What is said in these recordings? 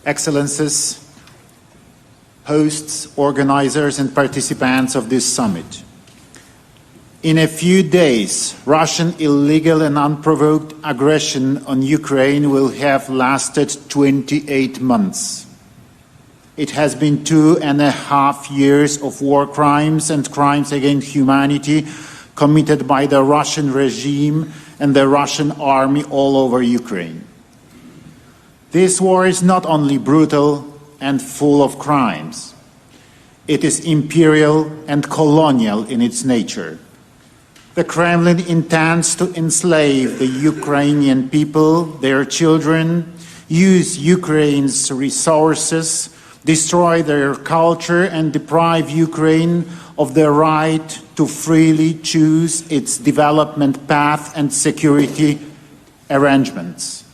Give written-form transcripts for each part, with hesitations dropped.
Excellencies, hosts, organizers, and participants of this summit. In a few days, Russian illegal and unprovoked aggression on Ukraine will have lasted 28 months. It has been 2.5 years of war crimes and crimes against humanity committed by the Russian regime and the Russian army all over Ukraine. This war is not only brutal and full of crimes, it is imperial and colonial in its nature. The Kremlin intends to enslave the Ukrainian people, their children, use Ukraine's resources, destroy their culture, and deprive Ukraine of the right to freely choose its development path and security arrangements.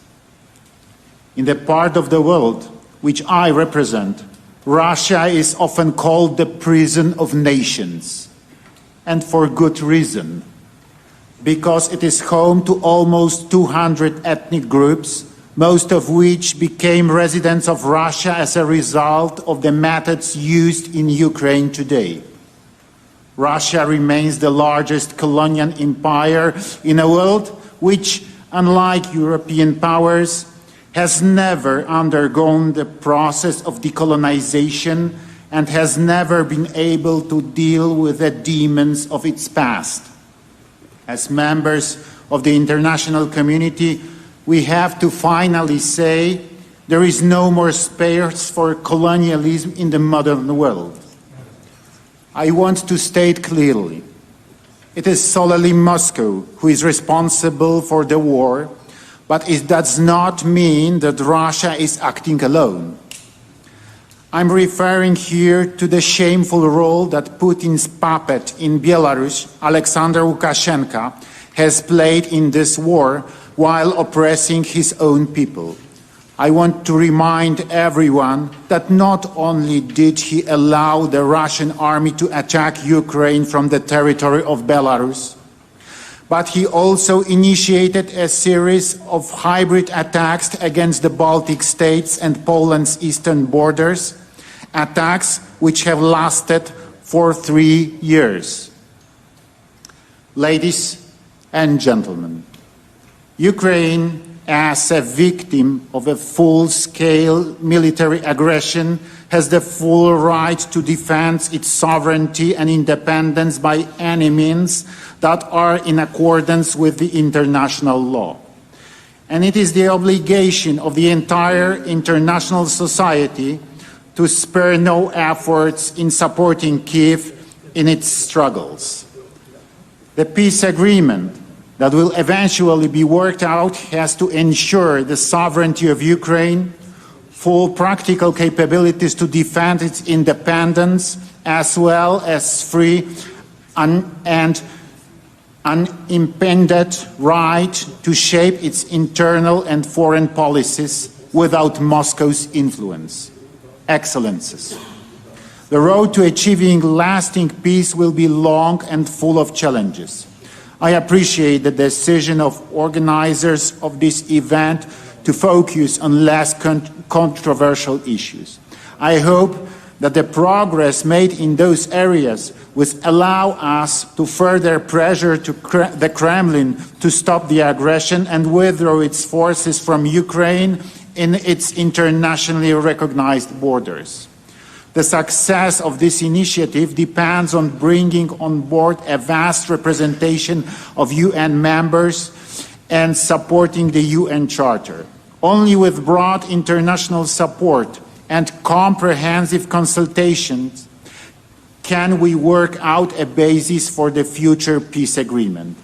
In the part of the world which I represent, Russia is often called the prison of nations, and for good reason, because it is home to almost 200 ethnic groups, most of which became residents of Russia as a result of the methods used in Ukraine today. Russia remains the largest colonial empire in a world which, unlike European powers, has never undergone the process of decolonization and has never been able to deal with the demons of its past. As members of the international community, we have to finally say there is no more space for colonialism in the modern world. I want to state clearly, it is solely Moscow who is responsible for the war, but it does not mean that Russia is acting alone. I'm referring here to the shameful role that Putin's puppet in Belarus, Alexander Lukashenko, has played in this war while oppressing his own people. I want to remind everyone that not only did he allow the Russian army to attack Ukraine from the territory of Belarus, but he also initiated a series of hybrid attacks against the Baltic states and Poland's eastern borders, attacks which have lasted for 3 years. Ladies and gentlemen, Ukraine, as a victim of a full-scale military aggression, has the full right to defend its sovereignty and independence by any means that are in accordance with the international law. And it is the obligation of the entire international society to spare no efforts in supporting Kyiv in its struggles. The peace agreement that will eventually be worked out has to ensure the sovereignty of Ukraine, full practical capabilities to defend its independence, as well as free and unimpeded right to shape its internal and foreign policies without Moscow's influence. Excellencies, the road to achieving lasting peace will be long and full of challenges. I appreciate the decision of organizers of this event to focus on less controversial issues. I hope that the progress made in those areas will allow us to further pressure the Kremlin to stop the aggression and withdraw its forces from Ukraine in its internationally recognized borders. The success of this initiative depends on bringing on board a vast representation of UN members and supporting the UN Charter. Only with broad international support and comprehensive consultations can we work out a basis for the future peace agreement.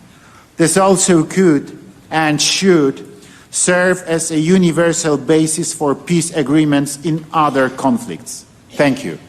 This also could and should serve as a universal basis for peace agreements in other conflicts. Thank you.